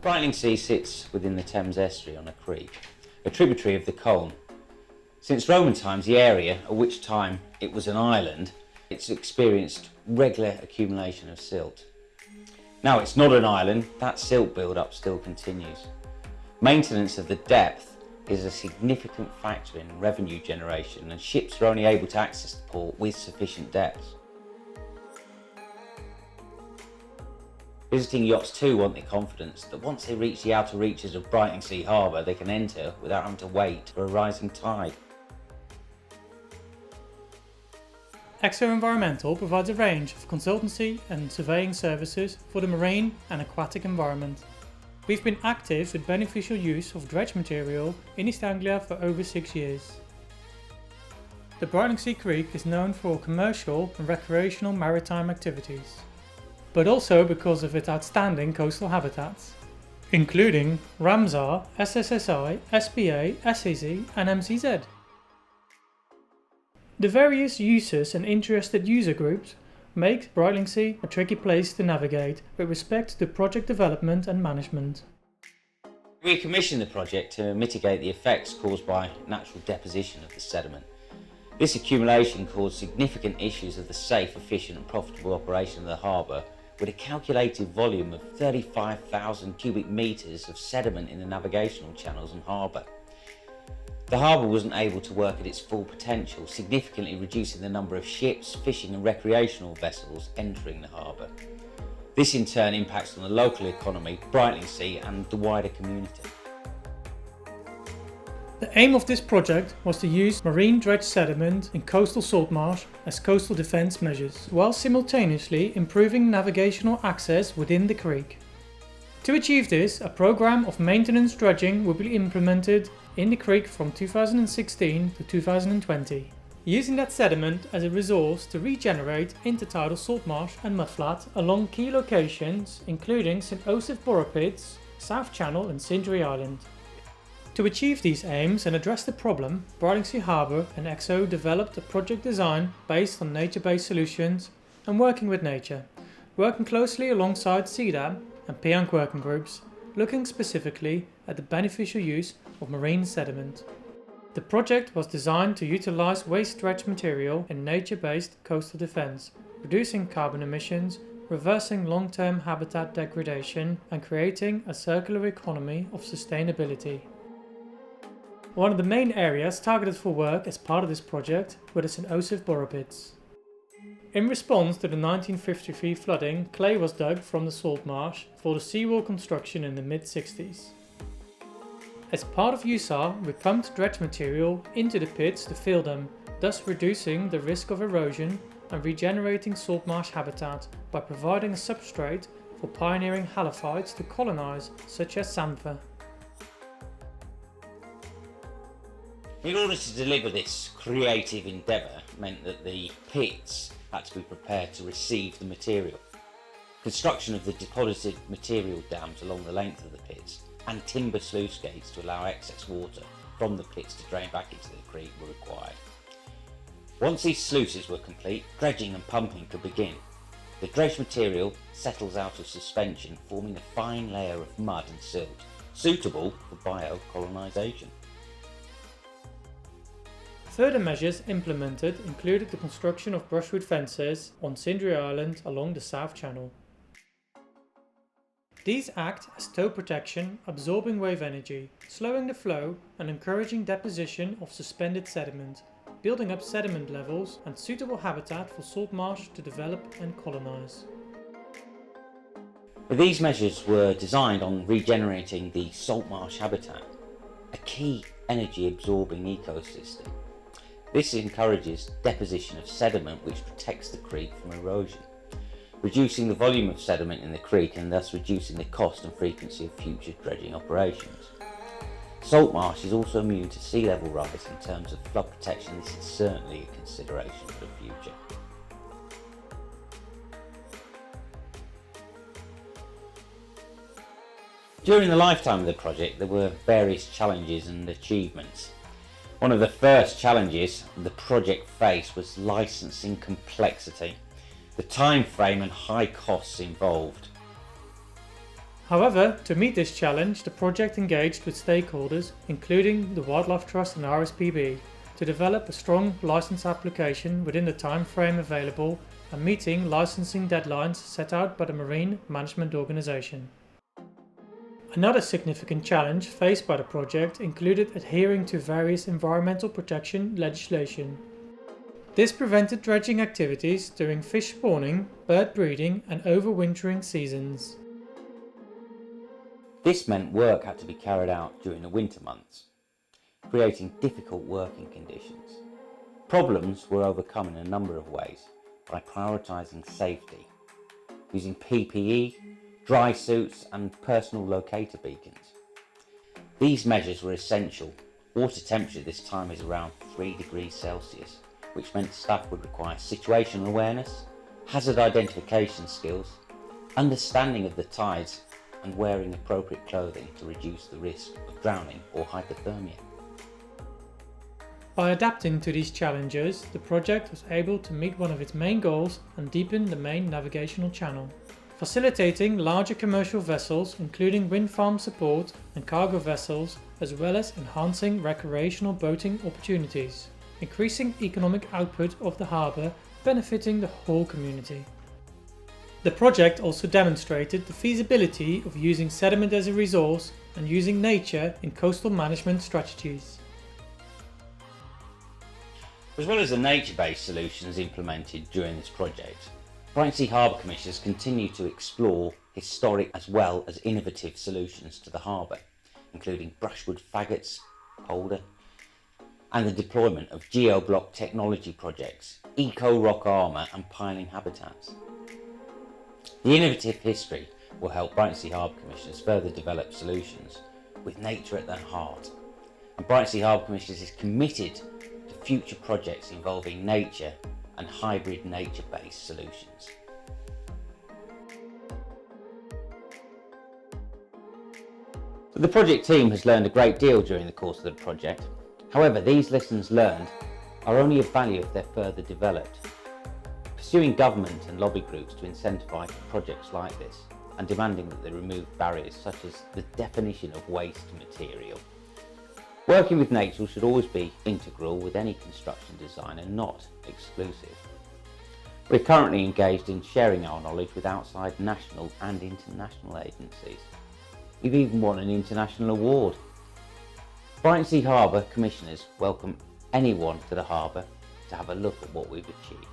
Brightlingsea sits within the Thames estuary on a creek, a tributary of the Colne. Since Roman times, the area, at which time it was an island, it's experienced regular accumulation of silt. Now it's not an island, that silt build-up still continues. Maintenance of the depth is a significant factor in revenue generation, and ships are only able to access the port with sufficient depth. Visiting yachts too want the confidence that once they reach the outer reaches of Brightlingsea Harbour, they can enter without having to wait for a rising tide. Exo Environmental provides a range of consultancy and surveying services for the marine and aquatic environment. We've been active with beneficial use of dredged material in East Anglia for over 6 years. The Brightlingsea Creek is known for commercial and recreational maritime activities, but also because of its outstanding coastal habitats, including Ramsar, SSSI, SPA, SAZ and MCZ. The various users and interested user groups make Brightlingsea a tricky place to navigate with respect to project development and management. We commissioned the project to mitigate the effects caused by natural deposition of the sediment. This accumulation caused significant issues of the safe, efficient and profitable operation of the harbour, with a calculated volume of 35,000 cubic metres of sediment in the navigational channels and harbour. The harbour wasn't able to work at its full potential, significantly reducing the number of ships, fishing and recreational vessels entering the harbour. This in turn impacts on the local economy, Brightlingsea and the wider community. The aim of this project was to use marine dredged sediment in coastal salt marsh as coastal defence measures, while simultaneously improving navigational access within the creek. To achieve this, a programme of maintenance dredging will be implemented in the creek from 2016 to 2020, using that sediment as a resource to regenerate intertidal salt marsh and mudflat along key locations including St Osoph Borough Pits, South Channel and Sindri Island. To achieve these aims and address the problem, Brightlingsea Harbour and EXO developed a project design based on nature-based solutions and working with nature, working closely alongside CDAB and PIANC working groups, looking specifically at the beneficial use of marine sediment. The project was designed to utilise waste dredged material in nature-based coastal defence, reducing carbon emissions, reversing long-term habitat degradation and creating a circular economy of sustainability. One of the main areas targeted for work as part of this project were the St Osoph Borough Pits. In response to the 1953 flooding, clay was dug from the salt marsh for the seawall construction in the mid-60s. As part of USAR, we pumped dredged material into the pits to fill them, thus reducing the risk of erosion and regenerating salt marsh habitat by providing a substrate for pioneering halophytes to colonise, such as samphire. In order to deliver this creative endeavour meant that the pits had to be prepared to receive the material. Construction of the deposited material dams along the length of the pits and timber sluice gates to allow excess water from the pits to drain back into the creek were required. Once these sluices were complete, dredging and pumping could begin. The dredged material settles out of suspension, forming a fine layer of mud and silt, suitable for biocolonisation. Further measures implemented included the construction of brushwood fences on Sindri Island along the South Channel. These act as tow protection, absorbing wave energy, slowing the flow and encouraging deposition of suspended sediment, building up sediment levels and suitable habitat for salt marsh to develop and colonise. These measures were designed on regenerating the salt marsh habitat, a key energy absorbing ecosystem. This encourages deposition of sediment which protects the creek from erosion, reducing the volume of sediment in the creek and thus reducing the cost and frequency of future dredging operations. Salt marsh is also immune to sea level rise in terms of flood protection. This is certainly a consideration for the future. During the lifetime of the project there were various challenges and achievements. One of the first challenges the project faced was licensing complexity, the time frame and high costs involved. However, to meet this challenge, the project engaged with stakeholders, including the Wildlife Trust and RSPB, to develop a strong licence application within the time frame available and meeting licensing deadlines set out by the Marine Management Organisation. Another significant challenge faced by the project included adhering to various environmental protection legislation. This prevented dredging activities during fish spawning, bird breeding and overwintering seasons. This meant work had to be carried out during the winter months, creating difficult working conditions. Problems were overcome in a number of ways by prioritising safety, using PPE, dry suits and personal locator beacons. These measures were essential. Water temperature this time is around 3 degrees Celsius, which meant staff would require situational awareness, hazard identification skills, understanding of the tides and wearing appropriate clothing to reduce the risk of drowning or hypothermia. By adapting to these challenges, the project was able to meet one of its main goals and deepen the main navigational channel, facilitating larger commercial vessels including wind farm support and cargo vessels, as well as enhancing recreational boating opportunities, increasing economic output of the harbour, benefiting the whole community. The project also demonstrated the feasibility of using sediment as a resource and using nature in coastal management strategies. As well as the nature-based solutions implemented during this project, Brightsea Harbour Commissioners continue to explore historic as well as innovative solutions to the harbour, including brushwood faggots, polder, and the deployment of geoblock technology projects, eco-rock armour and piling habitats. The innovative history will help Brightsea Harbour Commissioners further develop solutions with nature at their heart. And Brightsea Harbour Commissioners is committed to future projects involving nature and hybrid nature-based solutions. The project team has learned a great deal during the course of the project. However, these lessons learned are only of value if they're further developed. Pursuing government and lobby groups to incentivise projects like this and demanding that they remove barriers such as the definition of waste material. Working with nature should always be integral with any construction design and not exclusive. We're currently engaged in sharing our knowledge with outside national and international agencies. We've even won an international award. Brightsea Harbour Commissioners welcome anyone to the harbour to have a look at what we've achieved.